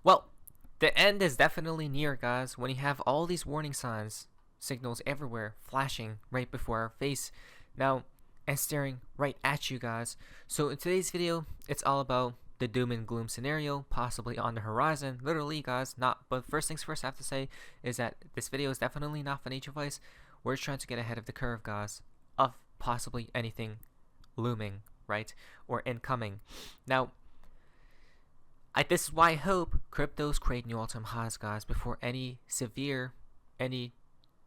Well, the end is definitely near, guys, when you have all these warning signs, signals everywhere flashing right before our face now and staring right at you guys. So in today's video, it's all about the doom and gloom scenario possibly on the horizon, literally, guys. Not but first things first, I have to say is that this video is definitely not financial advice. We're trying to get ahead of the curve, guys, of possibly anything looming, right, or incoming. Now, this is why I hope cryptos create new all-time highs, guys, before any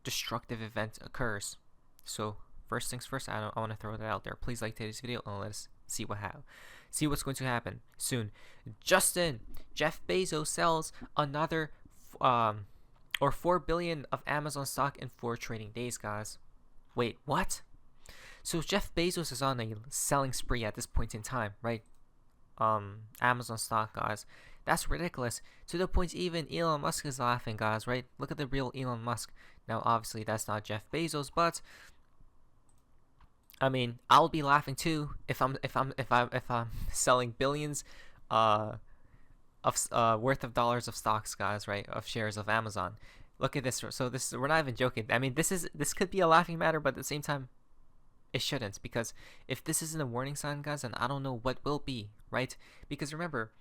destructive event occurs. So first things first, I want to throw that out there. Please like today's video and let us see what's going to happen soon. Jeff Bezos sells another or 4 billion of Amazon stock in 4 trading days, guys. Wait, what? So Jeff Bezos is on a selling spree at this point in time, right? Amazon stock, guys. That's ridiculous, to the point even Elon Musk is laughing, guys, right? Look at the real Elon Musk. Now obviously that's not Jeff Bezos, but I mean, I'll be laughing too if I'm selling billions of worth of dollars of stocks, guys, right? Of shares of Amazon. Look at this. So we're not even joking. I mean, this could be a laughing matter, but at the same time it shouldn't, because if this isn't a warning sign, guys, then I don't know what will be, right? Because remember,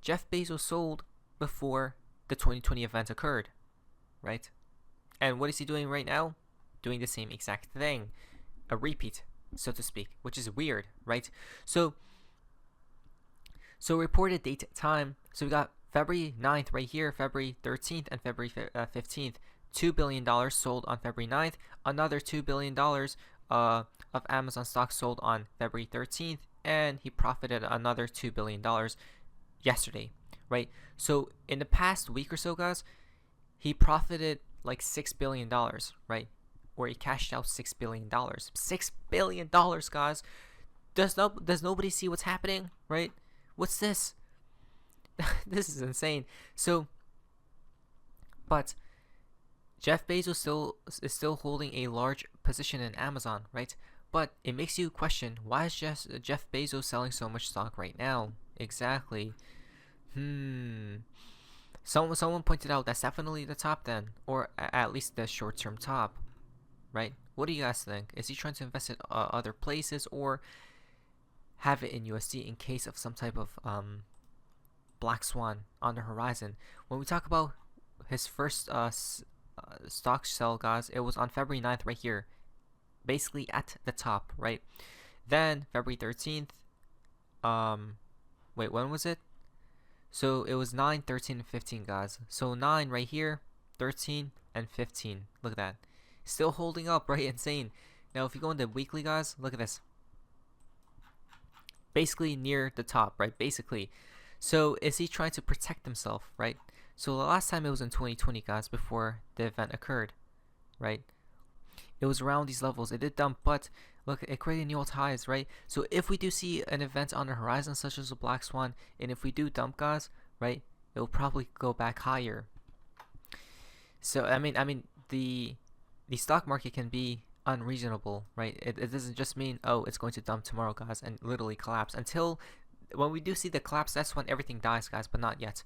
Jeff Bezos sold before the 2020 event occurred, right? And what is he doing right now? Doing the same exact thing, a repeat, so to speak, which is weird, right? So reported date time. So we got February 9th right here, February 13th, and February 15th. $2 billion sold on February 9th. Another $2 billion of Amazon stock sold on February 13th, and he profited another $2 billion yesterday, right? So in the past week or so, guys, he profited like $6 billion, right? Or he cashed out $6 billion. $6 billion, guys. Does nobody see what's happening, right? What's this? This is insane. So, but Jeff Bezos is still holding a large position in Amazon, right? But it makes you question, why is Jeff Bezos selling so much stock right now? Exactly. Someone pointed out that's definitely the top then, or at least the short-term top, right? What do you guys think? Is he trying to invest in other places, or have it in USD in case of some type of black swan on the horizon? When we talk about his first stock sell, guys, it was on February 9th right here, basically at the top, right? Then February 13th, wait, when was it? So it was 9, 13, and 15, guys. So 9 right here, 13, and 15. Look at that. Still holding up, right? Insane. Now if you go into weekly, guys, look at this. Basically near the top, right? Basically. So is he trying to protect himself, right? So the last time it was in 2020, guys, before the event occurred, right? It was around these levels. It did dump, but look, it created new highs, right? So if we do see an event on the horizon, such as a black swan, and if we do dump, guys, right, it will probably go back higher. So I mean, the stock market can be unreasonable, right? It doesn't just mean, oh, it's going to dump tomorrow, guys, and literally collapse. Until when we do see the collapse, that's when everything dies, guys, but not yet.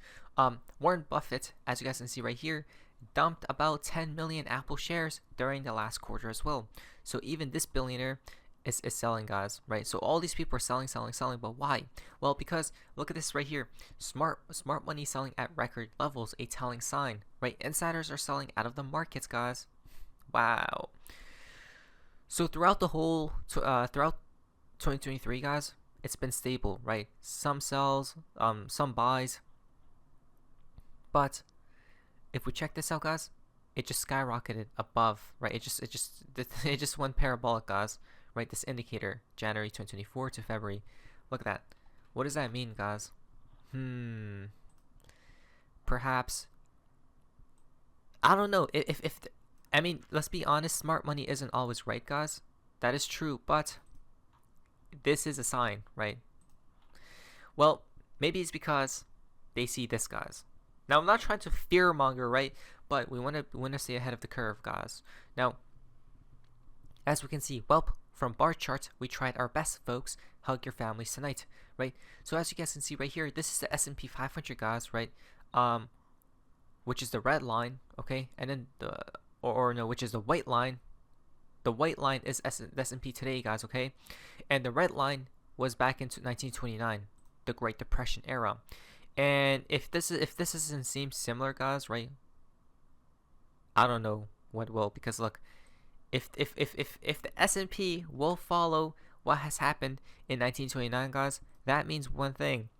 Warren Buffett, as you guys can see right here, dumped about 10 million Apple shares during the last quarter as well. So even this billionaire is selling, guys, right? So all these people are selling, but why? Well, because look at this right here. Smart money selling at record levels, a telling sign, right? Insiders are selling out of the markets, guys. Wow. So throughout the whole throughout 2023, guys, it's been stable, right? Some sells, some buys. But if we check this out, guys, it just skyrocketed above, right? It just went parabolic, guys, right? This indicator, January 2024 to February. Look at that. What does that mean, guys? Perhaps, I don't know. I mean, let's be honest, smart money isn't always right, guys. That is true, but this is a sign, right? Well, maybe it's because they see this, guys. Now, I'm not trying to fearmonger, right? But we want to stay ahead of the curve, guys. Now, as we can see, well, from bar charts, we tried our best, folks. Hug your families tonight, right? So as you guys can see right here, this is the S&P 500, guys, right? um, which is the red line, okay, and then no, which is the white line. The white line is S&P today, guys, okay, and the red line was back into 1929, the Great Depression era. And if this doesn't seem similar, guys, right? I don't know what will, because look, if the S&P will follow what has happened in 1929, guys, that means one thing: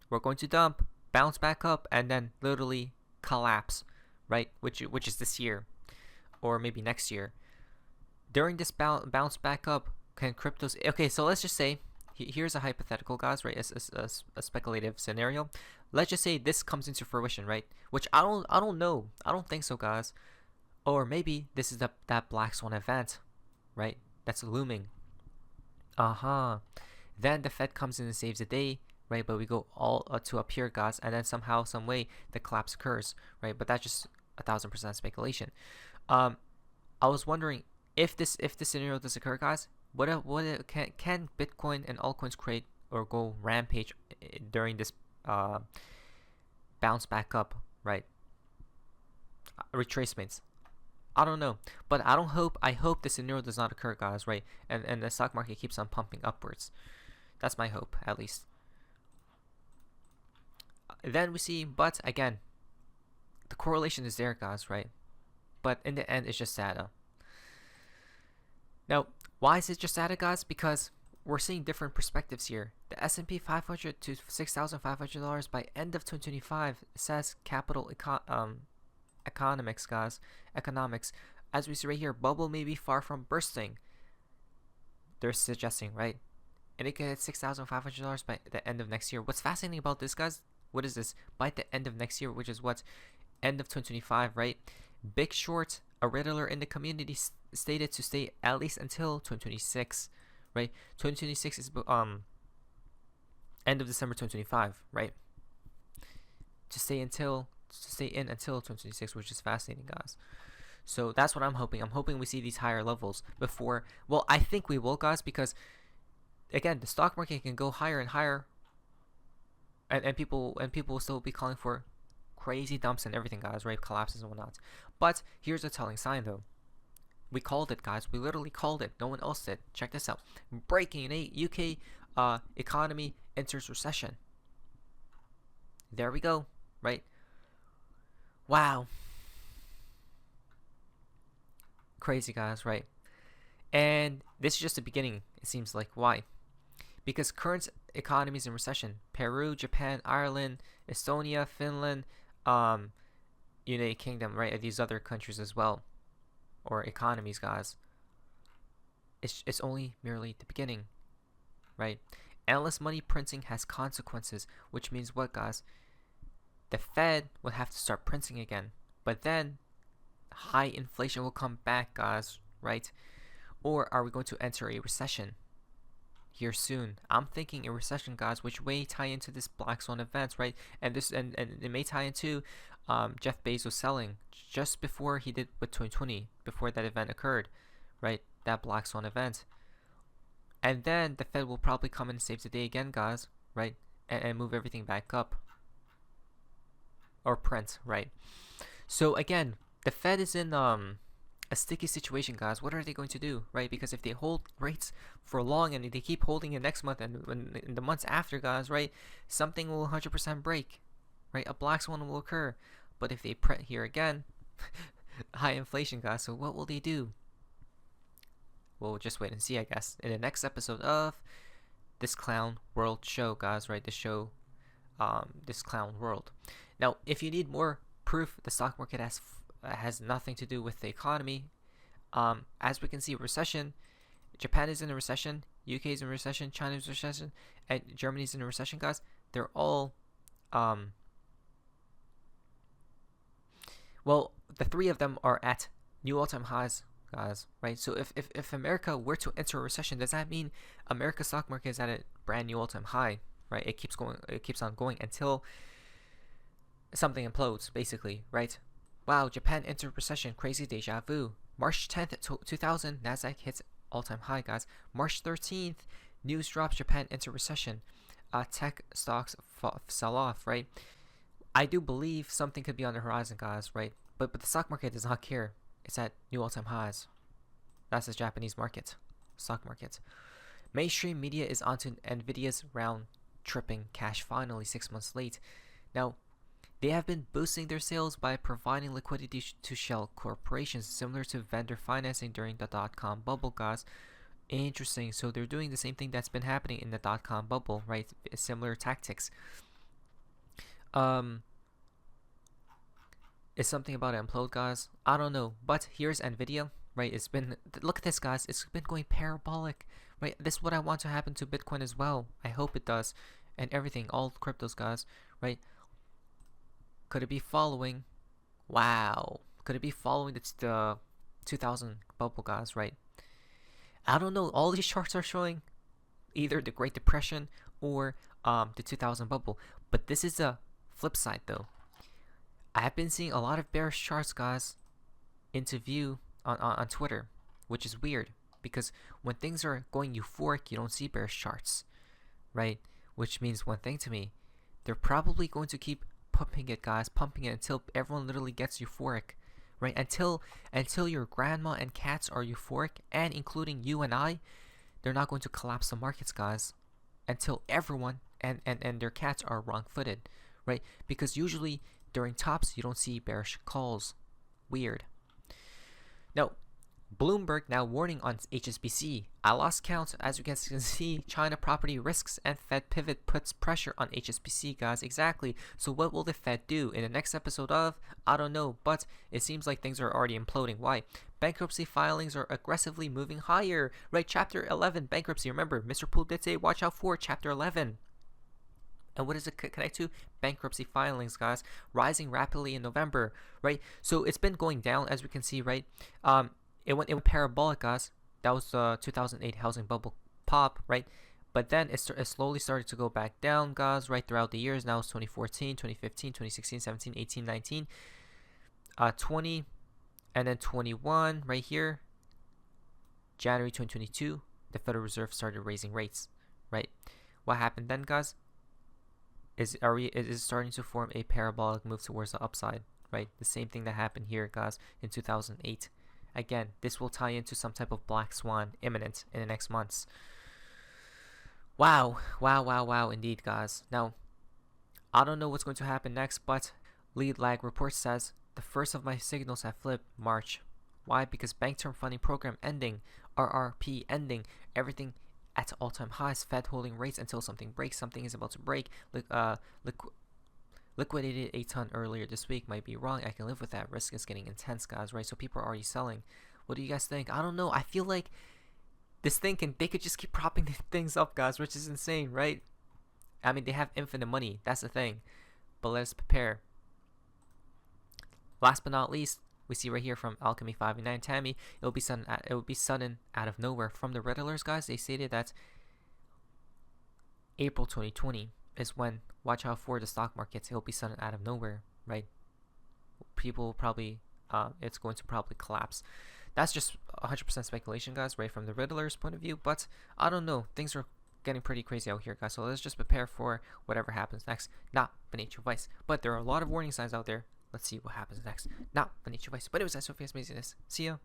we're going to dump, bounce back up, and then literally collapse, right? Which is this year, or maybe next year. During this bounce back up, can cryptos? Okay, so let's just say, here's a hypothetical, guys, right? A speculative scenario. Let's just say this comes into fruition, right? Which I don't know. I don't think so, guys. Or maybe this is that black swan event, right? That's looming. Then the Fed comes in and saves the day, right? But we go all to up here, guys, and then somehow, some way, the collapse occurs, right? But that's just 1,000% speculation. I was wondering if this scenario does occur, guys. Can Bitcoin and altcoins create or go rampage during this bounce back up, right? Retracements. I don't know, but I hope the scenario does not occur, guys, right? And the stock market keeps on pumping upwards. That's my hope, at least. Then we see, but again, the correlation is there, guys, right? But in the end, it's just data. Now, why is it just data, guys? Because we're seeing different perspectives here. The S&P 500 to $6,500 by end of 2025 says capital economics, guys. Economics. As we see right here, bubble may be far from bursting. They're suggesting, right? And it could hit $6,500 by the end of next year. What's fascinating about this, guys? What is this? By the end of next year, which is what? End of 2025, right? Big Short, a riddler in the community, stated to stay at least until 2026, right? 2026 is end of December 2025, right? To stay in until 2026, which is fascinating, guys. So that's what I'm hoping. I'm hoping we see these higher levels before. Well, I think we will, guys, because again, the stock market can go higher and higher, and people will still be calling for crazy dumps and everything, guys, right? Collapses and whatnot. But here's a telling sign, though. We called it, guys. We literally called it. No one else did. Check this out. Breaking: UK economy enters recession. There we go, right? Wow. Crazy, guys, right? And this is just the beginning, it seems like. Why? Because current economies in recession: Peru, Japan, Ireland, Estonia, Finland, United Kingdom, right? These other countries as well, or economies, guys. It's only merely the beginning, right? Endless money printing has consequences, which means what, guys? The Fed will have to start printing again, but then high inflation will come back, guys, right? Or are we going to enter a recession here soon? I'm thinking a recession, guys, which may tie into this black swan event, right? And it may tie into Jeff Bezos selling just before he did with 2020, before that event occurred, right? That black swan event. And then the Fed will probably come in and save the day again, guys, right? And move everything back up. Or print, right? So again, the Fed is in a sticky situation, guys. What are they going to do, right? Because if they hold rates for long and they keep holding it next month and in the months after, guys, right, something will 100% break, right? A black swan will occur. But if they print here again, high inflation, guys, so what will they do? We'll just wait and see, I guess, in the next episode of this Clown World show, guys, right? The show, this Clown World. Now, if you need more proof the stock market has nothing to do with the economy, as we can see, recession. Japan is in a recession, UK is in a recession, China is in a recession, and Germany is in a recession, guys. They're all, well, the three of them are at new all-time highs, guys, right? So if America were to enter a recession, does that mean America's stock market is at a brand new all-time high, right? It keeps on going until something implodes, basically, right? Wow, Japan entered recession, crazy deja vu. March 10th, 2000, Nasdaq hits all-time high, guys. March 13th, news drops, Japan entered recession. Tech stocks sell off, right? I do believe something could be on the horizon, guys, right? But the stock market does not care. It's at new all-time highs. That's the Japanese market, stock market. Mainstream media is onto Nvidia's round-tripping cash finally 6 months late. Now, they have been boosting their sales by providing liquidity to shell corporations, similar to vendor financing during the dot-com bubble, guys. Interesting. So they're doing the same thing that's been happening in the dot-com bubble, right? Similar tactics. Is something about it implode, guys? I don't know. But here's Nvidia, right? It's been, look at this, guys. It's been going parabolic, right? This is what I want to happen to Bitcoin as well. I hope it does, and everything, all cryptos, guys, right? Could it be following? Wow. Could it be following the 2000 bubble, guys, right? I don't know. All these charts are showing either the Great Depression or the 2000 bubble. But this is a flip side, though. I have been seeing a lot of bearish charts, guys, into view on Twitter, which is weird because when things are going euphoric, you don't see bearish charts, right? Which means one thing to me. They're probably going to keep pumping it, guys, pumping it until everyone literally gets euphoric, right? Until your grandma and cats are euphoric, and including you and I, they're not going to collapse the markets, guys, until everyone and their cats are wrong-footed, right? Because usually during tops you don't see bearish calls. Weird. Now, Bloomberg now warning on HSBC. I lost count. As you guys can see, China property risks and Fed pivot puts pressure on HSBC, guys. Exactly. So what will the Fed do in the next episode of? I don't know, but it seems like things are already imploding. Why? Bankruptcy filings are aggressively moving higher, right? Chapter 11, bankruptcy. Remember, Mr. Poole did say watch out for Chapter 11. And what does it connect to? Bankruptcy filings, guys, rising rapidly in November, right? So it's been going down, as we can see, right? It went parabolic, guys. That was the 2008 housing bubble pop, right? But then it slowly started to go back down, guys, right throughout the years. Now it's 2014, 2015, 2016, 17, 18, 19, 20, and then 21 right here. January 2022, the Federal Reserve started raising rates, right? What happened then, guys? Is starting to form a parabolic move towards the upside, right? The same thing that happened here, guys, in 2008. Again, this will tie into some type of black swan imminent in the next months. Wow, indeed, guys. Now, I don't know what's going to happen next, but lead lag report says the first of my signals have flipped March. Why? Because bank term funding program ending, RRP ending, everything at all-time highs, Fed holding rates until something breaks. Something is about to break. Liquidated a ton earlier this week. Might be wrong. I can live with that. Risk is getting intense, guys, right? So people are already selling. What do you guys think? I don't know. I feel like this thing they could just keep propping things up, guys, which is insane, right? I mean, they have infinite money. That's the thing. But let us prepare. Last but not least, we see right here from Alchemy 589 Tammy, it will be sudden out of nowhere. From the Redditors, guys, they stated that April 2020 is when, watch out for the stock markets, it will be sudden out of nowhere, right? People will probably, it's going to probably collapse. That's just 100% speculation, guys, right from the Riddler's point of view, but I don't know. Things are getting pretty crazy out here, guys, so let's just prepare for whatever happens next. Not financial advice, but there are a lot of warning signs out there. Let's see what happens next. Not financial advice, but it was nice, Sophia's amazingness. See ya.